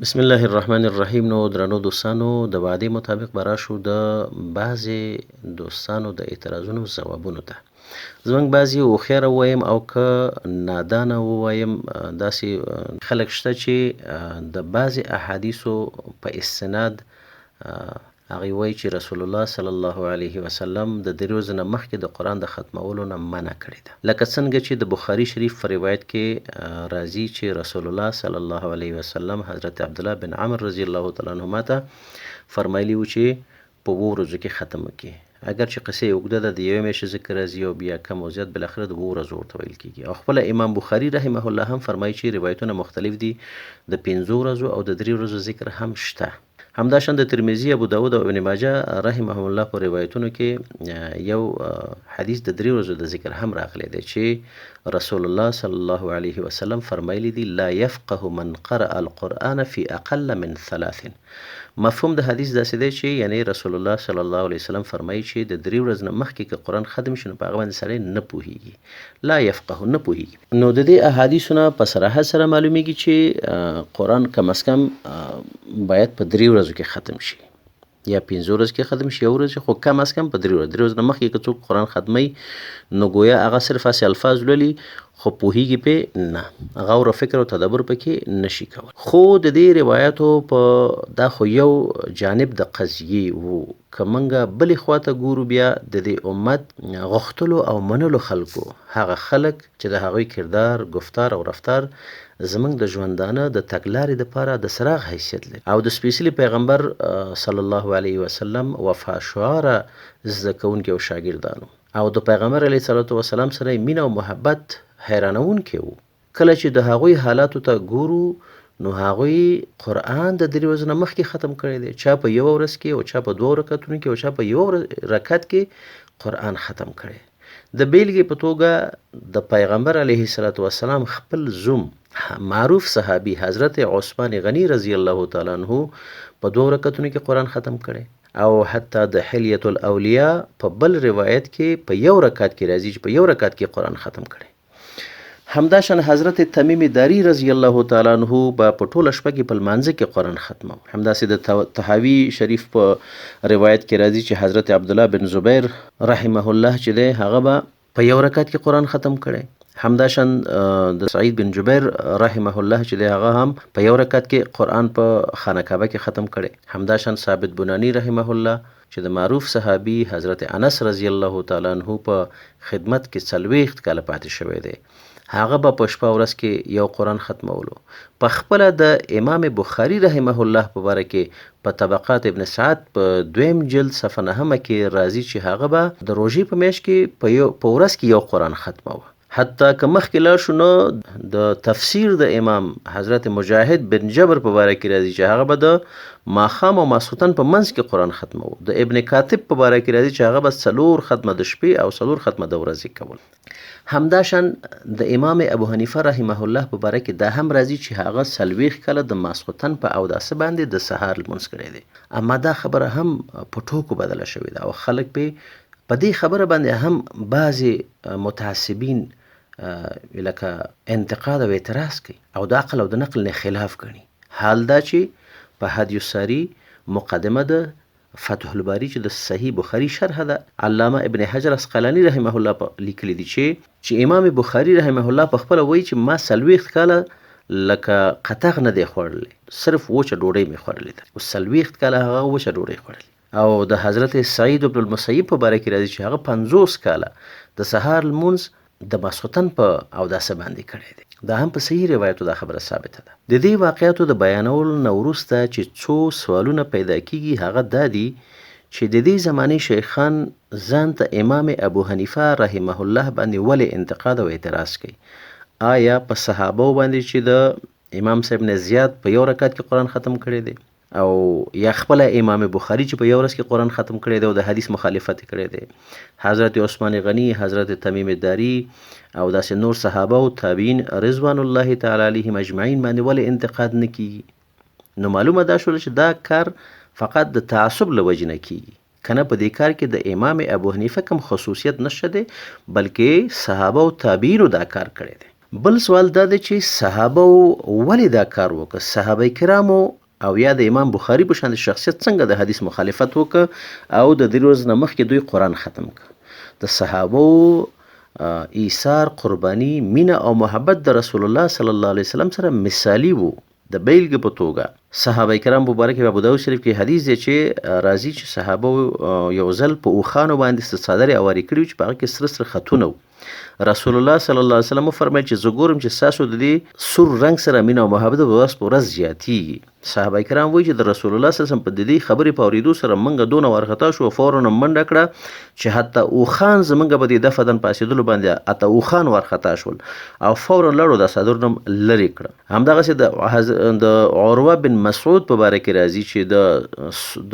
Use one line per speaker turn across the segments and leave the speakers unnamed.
بسم الله الرحمن الرحیم. نو درنو دوستانو، د وعدې مطابق به راشو د بعضې دوستانو د اعتراضونو ځوابونو ته. زموږ بعضې هوښیاره ووایم او که نادانه ووایم، داسې خلک شته چې د بعضې احادیثو په استناد هغوی وایي چې رسول الله صلی الله علیه وسلم د 3 ورځو نه مخکې د قرآن د ختمولو نه منع کړې ده. لکه څنګه چې د بخاري شریف په روایت کې راځي چې رسول الله صلی الله علیه وسلم حضرت عبدالله بن عمر رضی الله تعالی عنهما ته فرمایلی و چې په 2 ورځو کې ختم کړي. اگر چې قصه اوږده ده، د 1 میاشتې ذکر راځي او بیا کم او زیات بالاخره د 2 ورځو ورته ویل کېږي. او خپله امام بخاري رحمه الله هم فرمایي چې روایتونه مختلف دي، د 5 ورځو او د 3 ورځو ذکر هم شته. همداشان د ترمذي، ابو داود او ابن ماجه رحمهم الله په روایتونو کې یو حدیث د 3 ورځو د ذکر هم راغلی دی چې رسول الله صلی الله علیه وسلم فرمایلی دی: لا يفقه من قرأ القرآن في اقل من 3. مفهوم د حدیث داسې دی چې یعنی رسول الله صلی الله علیه وسلم فرمایي چې د 3 ورځو نه مخکې که قرآن ختم شي نو په هغه باندې سړی نه پوهیږي. لا يفقه، نه پوهیږي. نو د دې احادیثو نه په صراحت سره معلومیږي چې قرآن کم از کم باید په 3 ورځو کې ختم شي، یا 5 ورځو کې ختم شي، 1 ورځ، خو کم از کم په 3 ورځو. 3 ورځو نه مخکې که څوک قرآن ختموي نو گویا هغه صرف هسې الفاظ لولي خو پوهیږي پې نه، غور او فکر او تدبر پکې نشي کولی. خو د دې روایاتو په دا خو یو جانب د قضیې وو. که موږ بلې خواته ګورو، بیا د دې امت غوښتلو او منلو خلکو، هغه خلک چې د هغوی کردار، گفتار او رفتار زموږ د ژوندانه د تګلارې دپاره د څراغ حیثیت لري، او د سپېڅلي پیغمبر صلی الله علیه وسلم وفا شعاره زده کوونکي او شاګردانو، او د پیغمبر علیه الصلاة وسلام سره مینه او محبت حیرانونکی وو. کله چې د هغوی حالاتو ته ګورو نو هغوی قرآن د 3 ورځو نه مخکې ختم کړی دی، چا په 1 ورځ کې، او چا په 2 رکعتونو کې، او چا په 1 رکعت کې قرآن ختم کړی. د بیلګې په توګه د پیغمبر علیه السلام خپل زوم معروف صحابي حضرت عثمان غنی رضی الله تعالی عنه په 2 رکعتونو کې قرآن ختم کړی، او حتی د حلیة الاولیاء په بل روایت کې په 1 رکعت کې راځي چې په 1 رکعت کې قرآن ختم کړی. همداشان حضرت تمیم داری رضی الله تعالی عنه په ټوله شپه کې په لمانځه کې قرآن ختمو. همداسې د طحاوي شریف په روایت کې راځي چې حضرت عبدالله بن زبیر رحمه الله چې دی هغه به په 1 رکعت کې قرآن ختم کړی. همداشان د سعید بن جبیر رحمه الله چې دی هغه هم په 1 رکعت کې قرآن په خانه کعبه کې ختم کړی. همداشان ثابت بنانی رحمه الله چې د معروف صحابي حضرت انس رضی الله تعالی عنه په خدمت کې 40 کاله پاتې شوی دی، هغه به په شپه ورځ کې یو قرآن ختمولو. په خپله د امام بخاري رحمه الله په باره کې په طبقات ابن سعد په 2 جلد صفحه 9 کې راځي چې هغه به د روژې په میاشت کې په ورځ کې یو قرآن ختموه. حتی که مخکې لاړ شو نو د تفسیر د امام حضرت مجاهد بن جبر په باره کې راځي چې هغه به د ماښام او ماسخوتن په منځ کې قرآن ختمو. د ابن کاتب په باره کې راځي چې هغه به 4 ختمه د شپې او 4 ختمه د ورځې کول. همداشان د امام ابو حنیفه رحمه الله په باره کې دا هم راځي چې هغه 40 کاله د ماسخوتن په اوداسه باندې د سهار لمونځ کړی دی. اما دا خبره هم په ټوکو بدله شوې ده، او خلک په دې خبره باندې هم بعضې متعصبین لکه انتقاد او اعتراض کوي او د عقل او د نقل نه خلاف ګڼي. حال دا چې په هدی الساری مقدمه د فتح الباری چې د صحیح بخاری شرح ده، علامه ابن حجر اسقلانی رحمه الله لیکلی دی چې امام بخاری رحمه الله په خپله وایي چې ما 40 کاله لکه قطغ نه دی خوړلی، صرف وچه ډوډۍ مې خوړلې ده، او 40 کاله هغه وچه ډوډۍ خوړلې. او د حضرت سعید بن المسیب په باره کې راځي چې هغه 50 کاله د سهار لمونځ د ماسخوتن په اوداسه باندې کړی دی. دا هم په صحیح روایتو دا خبره ثابته ده. د دې واقعاتو د بیانولو نه وروسته چې څو سوالونه پیدا کیږي، هغه دا دي چې د دې زمانې شیخان ځان ته امام ابو حنیفه رحمه الله باندې ولې انتقاد او اعتراض کوي؟ آیا په صحابه باندې چې د امام صاحب نه زیات په 1 رکعت کې قرآن ختم کړی دی، او یا خپل امام بخاری چې په 1 ورځ کې قرآن ختم کړی دی او د حدیث مخالفت کړی دی، حضرت عثمان غنی، حضرت تمیم داری او داسې نور صحابه او تابعین رضوان الله تعالی علیهم اجمعین باندې ولې انتقاد نه کیږي؟ نو معلومه دا شوله چې دا کار فقط د تعصب له وجې نه کیږي. کنه په دې کار کې د امام ابو حنیفه کوم خصوصیت نشته دی بلکې صحابه او تابعینو دا کار کړی دی. بل سوال دا دی چې صحابه ولې دا کار وکړ؟ صحابه کرامو او یا د امام بخاری په شان شخصیت څنګه د حدیث مخالفت وکړ او د دې ورځ نه مخکې دوی قرآن ختم کړ؟ د صحابه ایثار، قربانی، مینه او محبت د رسول الله صلی الله علیه وسلم سره مثالی وو. د بیلګې په توګه صحابه کرام مبارک په ابو داود شریف کې حدیث دی چې راځي چې صحابه یو ځل په اوښانو باندې څادرې اوارې کړي چې په هغه کې سره سره خطونه وو. رسول الله صلی الله علیه وسلم فرمایل چې زه ګورم چې ستاسو د دې سور رنګ سره مینه او محبت به ورځ په ورځ زیاتیږي. صحابه کرام وایي چې د رسول الله صلی الله علیه وسلم په دې خبرې په اورېدو سره موږ دونه وارخطا شو، فورا منډه کړه چې حتی اوښان زموږ په دې دفدن پاسېدلو باندې اته اوښان وارخطا شول او فورا لړو د څادرونه لرې کړه. همدغسې د عروه بن مسعود په باره کې راځي چې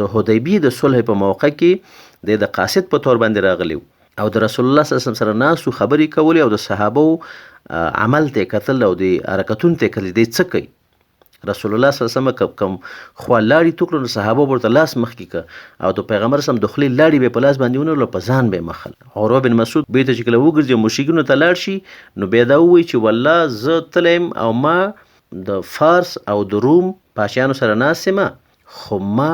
د حدیبیې د صلح په موقع کې د قاصد په تور باندې راغلی او د رسول الله صلی الله علیه وسلم سره ناستو، خبرې کولې او د صحابه عمل ته کتل او د حرکتونو ته کتل دی څه کوي. رسول الله صلی الله علیه وسلم کوم خوا لاړې توکړو نو صحابه ورته لاس مخکې کړه او د پیغمبر سم د خولې لاړې به په لاس باندې ونیولو، په ځان به مخل. عروه بن مسعود بیرته چې کله وګرځي مشرکینو ته لاړ شي نو بیا دا ووایي چې والله زه تلم او ما د فارس او د روم پاچایانو سره ناست یم، خو ما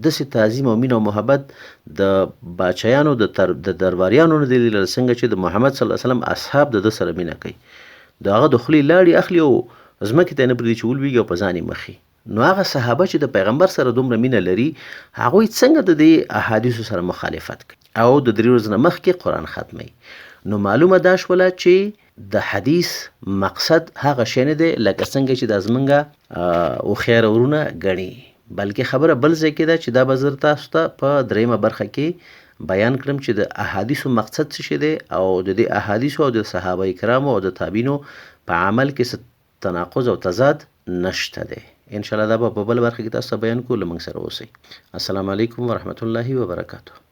داسې تعظیم او مینه او محبت د باچایانو د درباریانو نه دی لیدلی څنګه چې د محمد صلی الله علیه وسلم اصحاب د ده سره مینه کوي. د هغه د خولې لاړې اخلي او ځمکې ته یې نه پرېږدي چې ولویږي او په ځان یې مخي. نو هغه صحابه چې د پیغمبر سره دومره مینه لري هغوی څنګه د دې احادیثو سره مخالفت کوي او د درې ورځو نه مخکې قرآن ختموي؟ نو معلومه دا شوله چې د حدیث مقصد هغه شی نه دی لکه څنګه چې دا زمونږ هوښیاره ورونه ګڼي، بلکې خبره بل ځای کې ده چې دا به زه تاسو ته په دریمه برخه کې بیان کړم چې د احادیثو مقصد څه شی دی او د دې احادیثو او د صحابه کرامو او د تابعینو په عمل کې څه تناقض او تضاد نشته دی. انشاءالله دا به په بل برخه کې تاسو ته بیان کوو. له موږ سره اوسئ. السلام علیکم ورحمت الله وبرکاته.